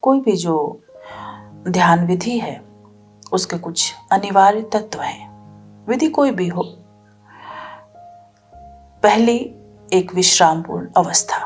कोई भी जो ध्यान विधि है उसके कुछ अनिवार्य तत्व हैं। विधि कोई भी हो, पहली एक विश्रामपूर्ण अवस्था,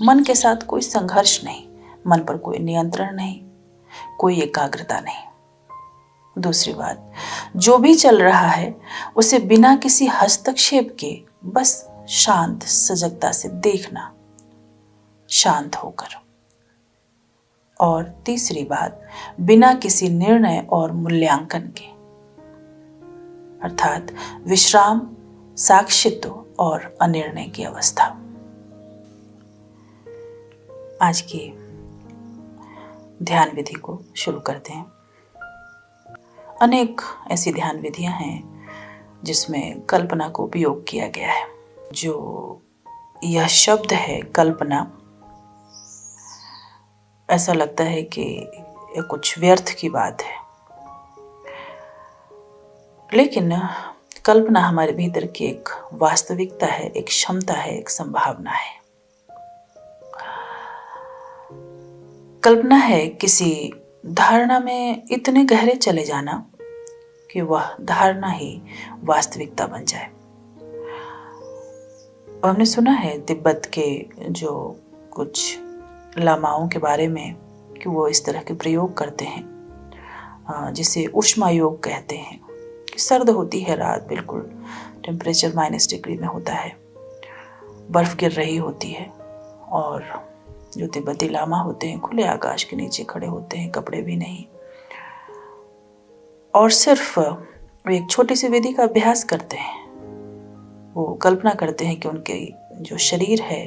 मन के साथ कोई संघर्ष नहीं, मन पर कोई नियंत्रण नहीं, कोई एकाग्रता नहीं। दूसरी बात, जो भी चल रहा है उसे बिना किसी हस्तक्षेप के बस शांत सजगता से देखना, शांत होकर। और तीसरी बात, बिना किसी निर्णय और मूल्यांकन के, अर्थात विश्राम, साक्षित्व और अनिर्णय की अवस्था। आज की ध्यान विधि को शुरू करते हैं। अनेक ऐसी ध्यान विधियां हैं जिसमें कल्पना को उपयोग किया गया है। जो यह शब्द है कल्पना, ऐसा लगता है कि ये कुछ व्यर्थ की बात है, लेकिन कल्पना हमारे भीतर की एक वास्तविकता है, एक क्षमता है, एक संभावना है। कल्पना है किसी धारणा में इतने गहरे चले जाना कि वह धारणा ही वास्तविकता बन जाए। और हमने सुना है तिब्बत के जो कुछ लामाओं के बारे में कि वो इस तरह के प्रयोग करते हैं जिसे ऊष्मा योग कहते हैं। कि सर्द होती है रात, बिल्कुल टेम्परेचर -डिग्री में होता है, बर्फ गिर रही होती है, और जो तिब्बती लामा होते हैं खुले आकाश के नीचे खड़े होते हैं, कपड़े भी नहीं, और सिर्फ एक छोटी सी विधि का अभ्यास करते हैं। वो कल्पना करते हैं कि उनके जो शरीर है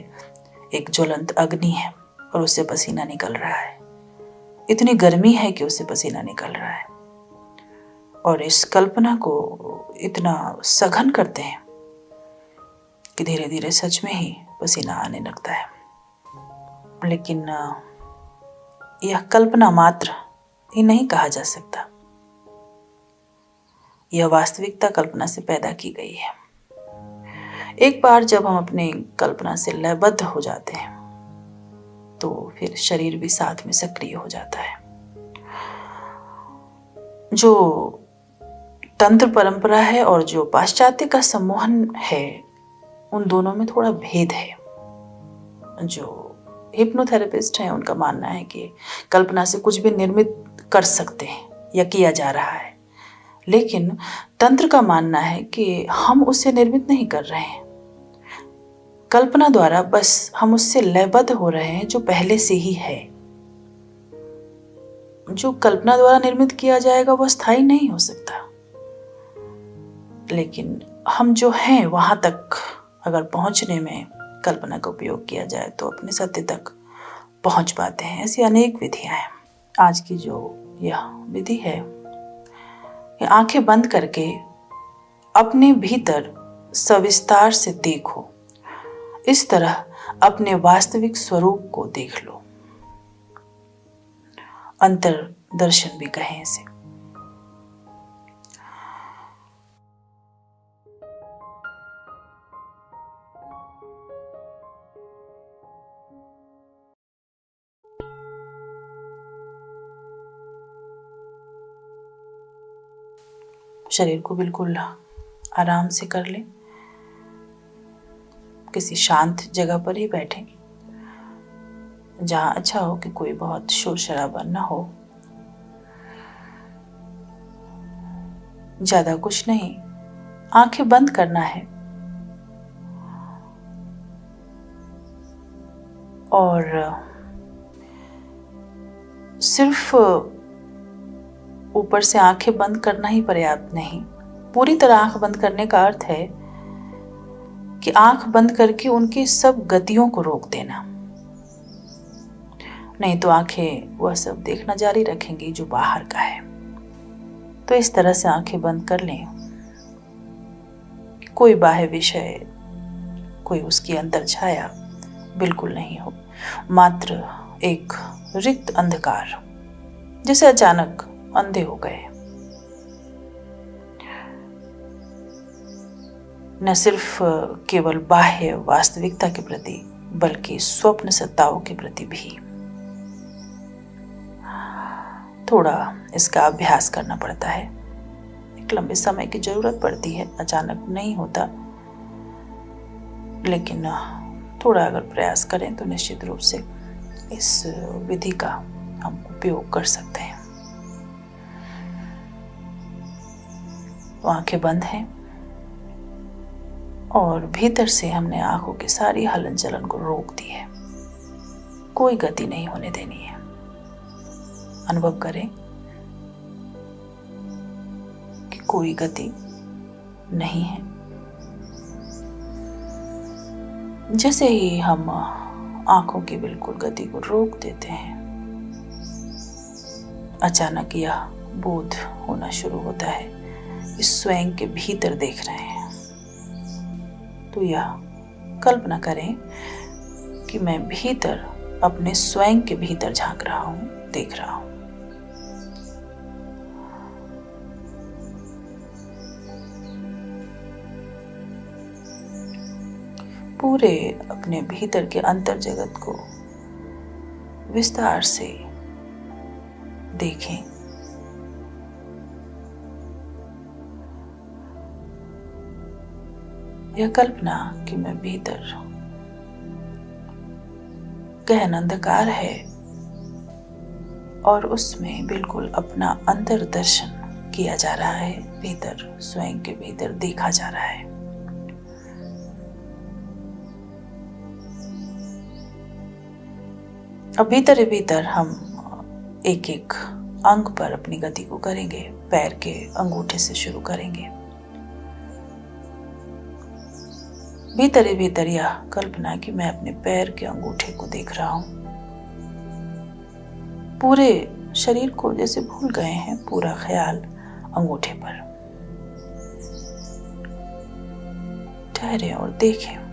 एक ज्वलंत अग्नि है और उससे पसीना निकल रहा है, इतनी गर्मी है कि उससे पसीना निकल रहा है, और इस कल्पना को इतना सघन करते हैं कि धीरे धीरे सच में ही पसीना आने लगता है। लेकिन यह कल्पना मात्र ही नहीं कहा जा सकता, यह वास्तविकता कल्पना से पैदा की गई है। एक बार जब हम अपनी कल्पना से लयबद्ध हो जाते हैं तो फिर शरीर भी साथ में सक्रिय हो जाता है। जो तंत्र परंपरा है और जो पाश्चात्य का सम्मोहन है, उन दोनों में थोड़ा भेद है। जो हिप्नोथेरेपिस्ट हैं उनका मानना है कि कल्पना से कुछ भी निर्मित कर सकते हैं या किया जा रहा है, लेकिन तंत्र का मानना है कि हम उससे निर्मित नहीं कर रहे हैं, कल्पना द्वारा बस हम उससे लयबद्ध हो रहे हैं जो पहले से ही है। जो कल्पना द्वारा निर्मित किया जाएगा वह स्थायी नहीं हो सकता, लेकिन हम जो हैं वहां तक अगर पहुंचने में कल्पना का उपयोग किया जाए तो अपने सत्य तक पहुंच पाते हैं। ऐसी अनेक विधियां हैं। आज की जो यह विधि है, ये आंखें बंद करके अपने भीतर सविस्तार से देखो, इस तरह अपने वास्तविक स्वरूप को देख लो। अंतर दर्शन भी कहें इसे। शरीर को बिल्कुल आराम से कर लें, किसी शांत जगह पर ही बैठें जहां अच्छा हो कि कोई बहुत शोर शराबा न हो। ज्यादा कुछ नहीं, आंखें बंद करना है और सिर्फ ऊपर से आंखें बंद करना ही पर्याप्त नहीं। पूरी तरह आंख बंद करने का अर्थ है कि आंख बंद करके उनकी सब गतियों को रोक देना, नहीं तो आंखें वह सब देखना जारी रखेंगी जो बाहर का है। तो इस तरह से आंखें बंद कर लें, कोई बाह्य विषय, कोई उसकी अंतर छाया बिल्कुल नहीं हो, मात्र एक रिक्त अंधकार, जैसे अचानक अंधे हो गए। न सिर्फ केवल बाह्य वास्तविकता के प्रति बल्कि स्वप्न सत्ताओं के प्रति भी। थोड़ा इसका अभ्यास करना पड़ता है, एक लंबे समय की ज़रूरत पड़ती है, अचानक नहीं होता, लेकिन थोड़ा अगर प्रयास करें तो निश्चित रूप से इस विधि का हम उपयोग कर सकते हैं। तो आंखें बंद हैं और भीतर से हमने आंखों की सारी हलन चलन को रोक दी है, कोई गति नहीं होने देनी है। अनुभव करें कि कोई गति नहीं है। जैसे ही हम आंखों की बिल्कुल गति को रोक देते हैं, अचानक यह बोध होना शुरू होता है, इस स्वयं के भीतर देख रहे हैं। तो यह कल्पना करें कि मैं भीतर अपने स्वयं के भीतर झांक रहा हूं, देख रहा हूं। पूरे अपने भीतर के अंतर जगत को विस्तार से देखें। यह कल्पना कि मैं भीतर गहन अंधकार है और उसमें बिल्कुल अपना अंतर दर्शन किया जा रहा है, भीतर स्वयं के भीतर देखा जा रहा है। अब भीतर ही भीतर हम एक एक अंग पर अपनी गति को करेंगे। पैर के अंगूठे से शुरू करेंगे। भीतर ही भीतर यह कल्पना कि मैं अपने पैर के अंगूठे को देख रहा हूं। पूरे शरीर को जैसे भूल गए हैं, पूरा ख्याल अंगूठे पर। ठहरें और देखें।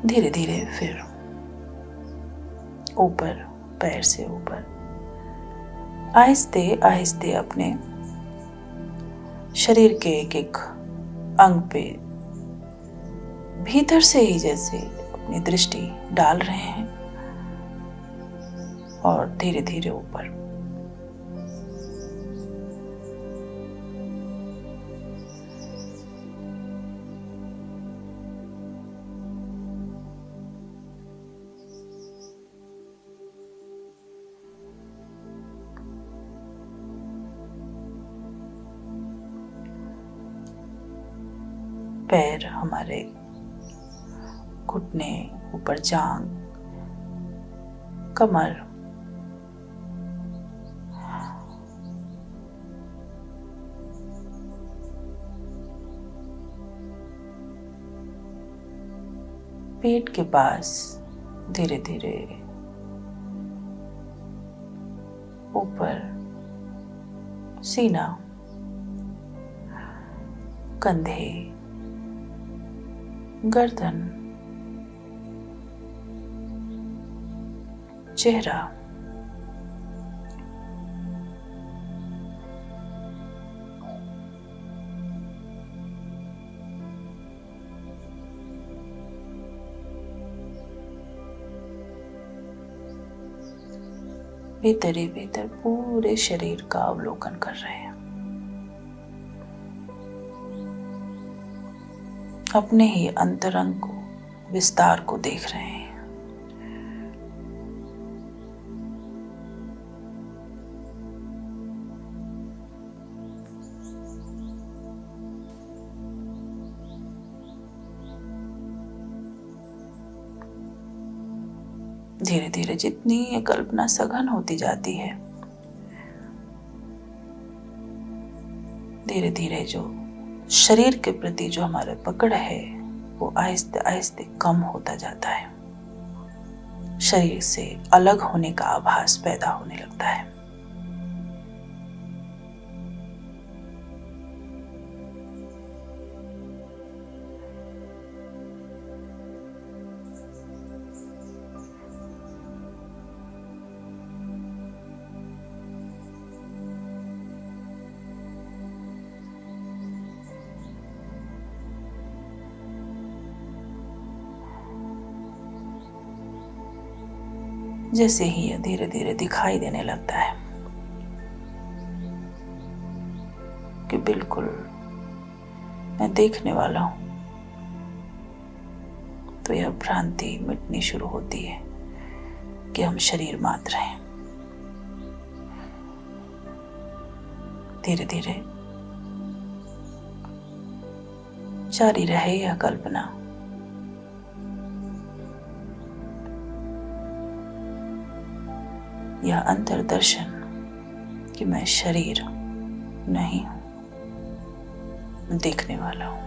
धीरे धीरे फिर ऊपर, पैर से ऊपर, आहिस्ते आहिस्ते अपने शरीर के एक एक अंग पे भीतर से ही जैसे अपनी दृष्टि डाल रहे हैं और धीरे धीरे ऊपर। पैर, हमारे घुटने, ऊपर जांघ, कमर, पेट के पास धीरे धीरे ऊपर, सीना, कंधे, गर्दन, चेहरा, भीतर ही भीतर पूरे शरीर का अवलोकन कर रहे हैं। अपने ही अंतरंग को, विस्तार को देख रहे हैं। धीरे धीरे जितनी ये कल्पना सघन होती जाती है, धीरे धीरे जो शरीर के प्रति जो हमारा पकड़ है वो आहिस्ते आहिस्ते कम होता जाता है। शरीर से अलग होने का आभास पैदा होने लगता है। जैसे ही यह धीरे धीरे दिखाई देने लगता है कि बिल्कुल मैं देखने वाला हूं, तो यह भ्रांति मिटनी शुरू होती है कि हम शरीर मात्र हैं। धीरे धीरे जारी रहे यह कल्पना, यह अंतर्दर्शन कि मैं शरीर नहीं हूं, देखने वाला हूं।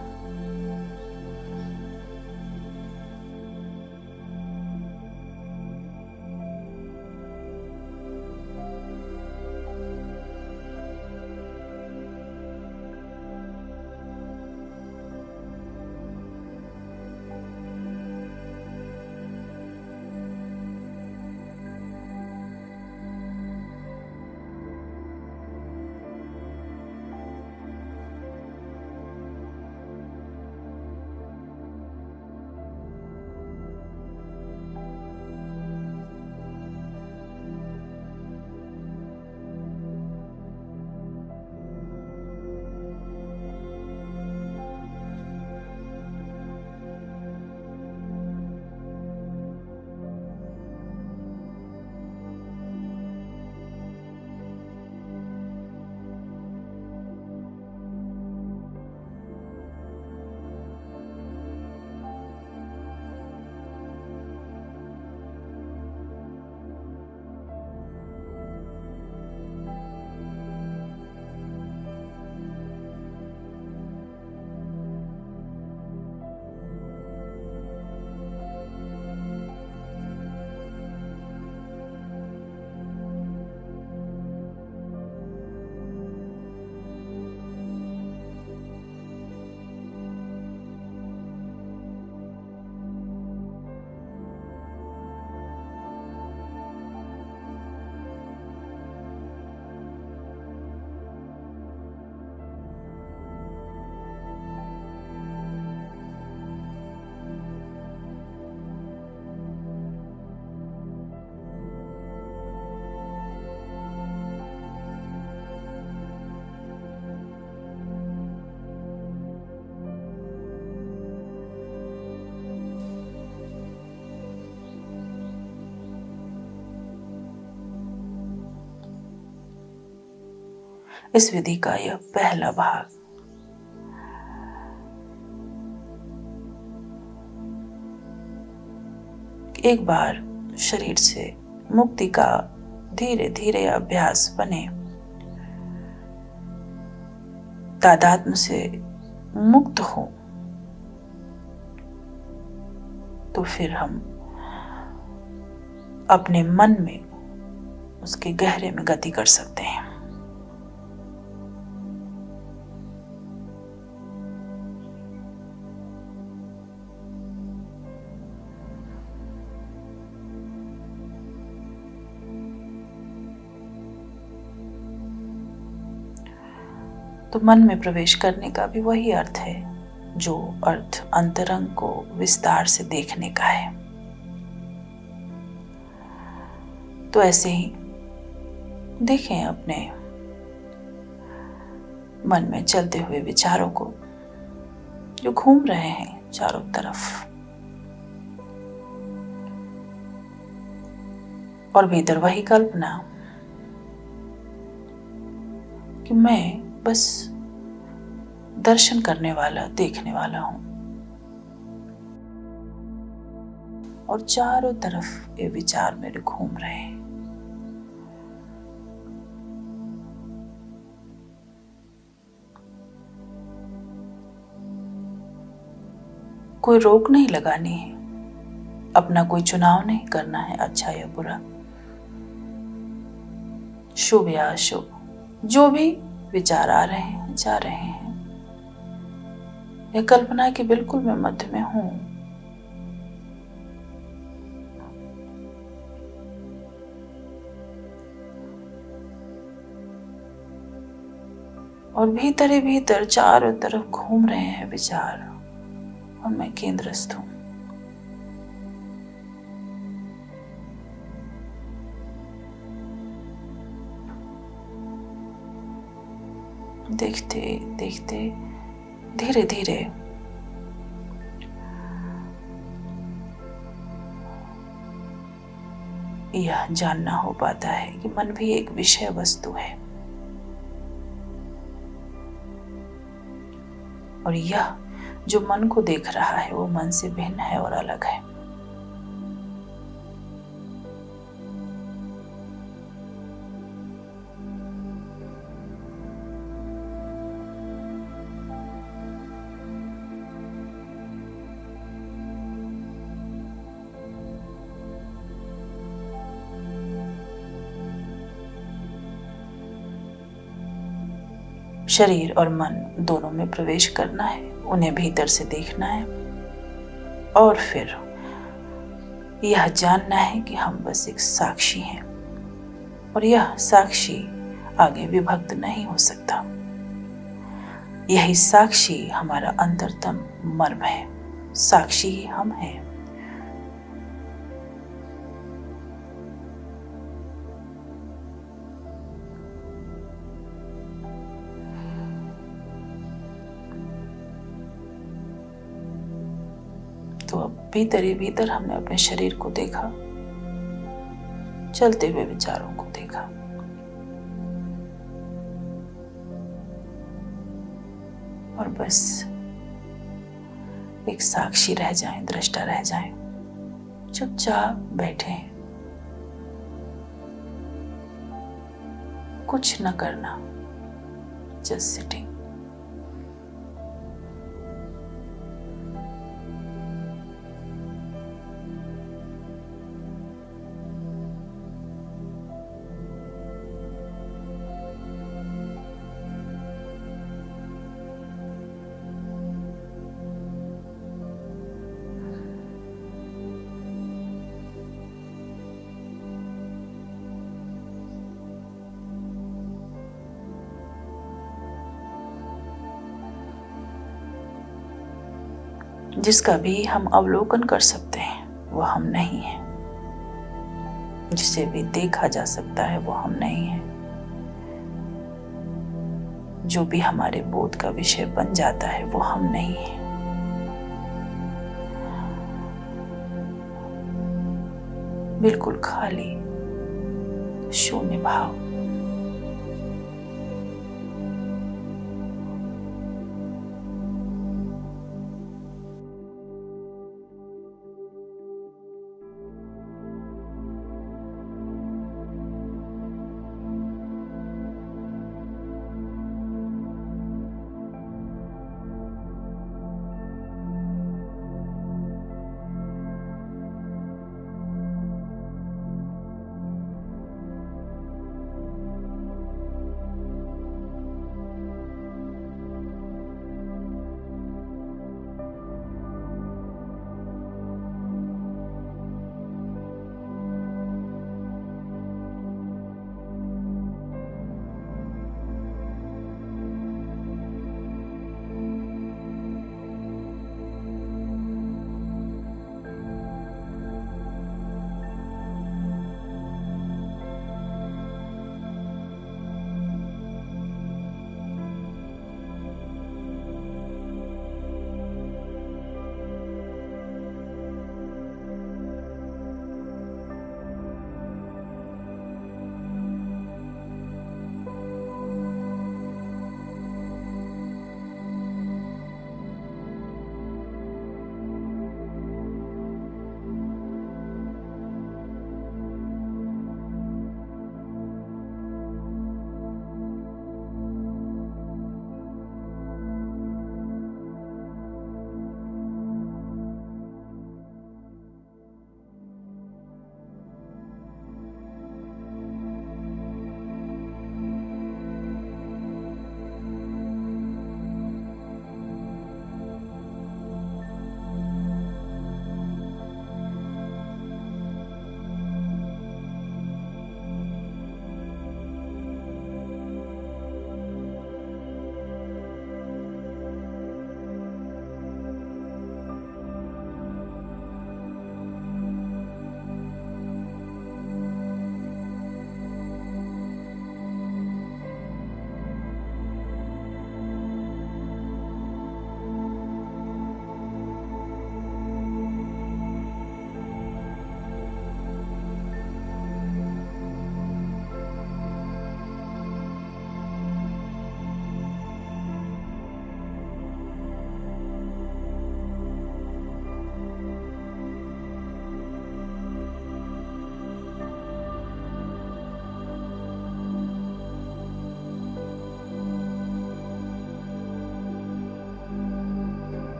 इस विधि का यह पहला भाग एक बार शरीर से मुक्ति का धीरे धीरे अभ्यास बने, तादात्म्य से मुक्त हो, तो फिर हम अपने मन में उसके गहरे में गति कर सकते हैं। तो मन में प्रवेश करने का भी वही अर्थ है जो अर्थ अंतरंग को विस्तार से देखने का है। तो ऐसे ही देखें अपने मन में चलते हुए विचारों को जो घूम रहे हैं चारों तरफ, और भीतर वही कल्पना कि मैं बस दर्शन करने वाला, देखने वाला हूं, और चारों तरफ ये विचार मेरे घूम रहे हैं। कोई रोक नहीं लगानी है, अपना कोई चुनाव नहीं करना है, अच्छा या बुरा, शुभ या अशुभ, जो भी विचार आ रहे हैं, जा रहे हैं, यह कल्पना कि बिल्कुल मैं मध्य में हूं। और भीतर ही भीतर चारों तरफ घूम रहे हैं विचार, और मैं केंद्रस्थ हूं। देखते देखते धीरे धीरे यह जानना हो पाता है कि मन भी एक विषय वस्तु है और यह जो मन को देख रहा है वो मन से भिन्न है और अलग है। शरीर और मन दोनों में प्रवेश करना है, उन्हें भीतर से देखना है और फिर यह जानना है कि हम बस एक साक्षी हैं और यह साक्षी आगे विभक्त नहीं हो सकता। यही साक्षी हमारा अंतरतम मर्म है, साक्षी ही हम हैं। तो अब भीतर ही भीतर हमने अपने शरीर को देखा, चलते हुए विचारों को देखा, और बस एक साक्षी रह जाएं, दृष्टा रह जाएं, चुपचाप बैठे, कुछ न करना, जस्ट सिटिंग। जिसका भी हम अवलोकन कर सकते हैं वो हम नहीं है, जिसे भी देखा जा सकता है वो हम नहीं है, जो भी हमारे बोध का विषय बन जाता है वो हम नहीं है। बिल्कुल खाली शून्य भाव।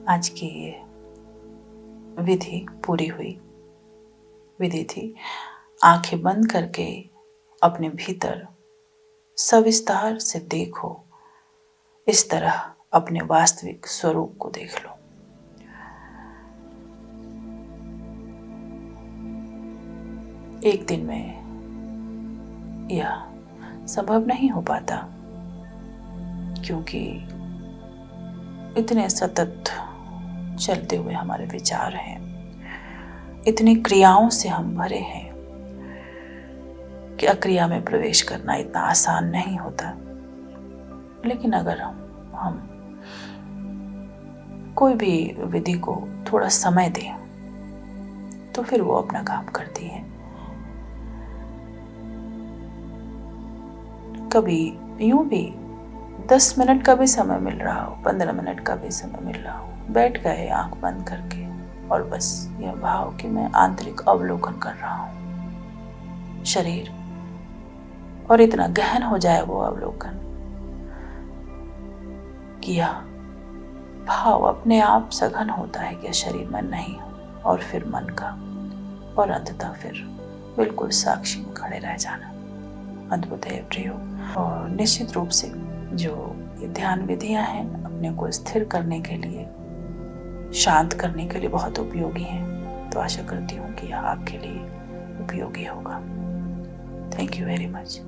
आज की ये विधि पूरी हुई। विधि थी आंखें बंद करके अपने भीतर सविस्तार से देखो, इस तरह अपने वास्तविक स्वरूप को देख लो। एक दिन में यह संभव नहीं हो पाता, क्योंकि इतने सतत चलते हुए हमारे विचार हैं, इतनी क्रियाओं से हम भरे हैं कि अक्रिया में प्रवेश करना इतना आसान नहीं होता। लेकिन अगर हम कोई भी विधि को थोड़ा समय दें तो फिर वो अपना काम करती है। कभी यूं भी 10 मिनट का भी समय मिल रहा हो, 15 मिनट का भी समय मिल रहा हो, बैठ गए आंख बंद करके और बस यह भाव कि मैं आंतरिक अवलोकन कर रहा हूं शरीर, और इतना गहन हो जाए वो अवलोकन कि यह भाव अपने आप सघन होता है कि शरीर में नहीं हो, और फिर मन का, और अंततः फिर बिल्कुल साक्षी में खड़े रह जाना। अद्भुत है प्रयोग, और निश्चित रूप से जो ये ध्यान विधियां हैं अपने को स्थिर करने के लिए, शांत करने के लिए बहुत उपयोगी हैं। तो आशा करती हूँ कि यह आपके लिए उपयोगी होगा। Thank you very much.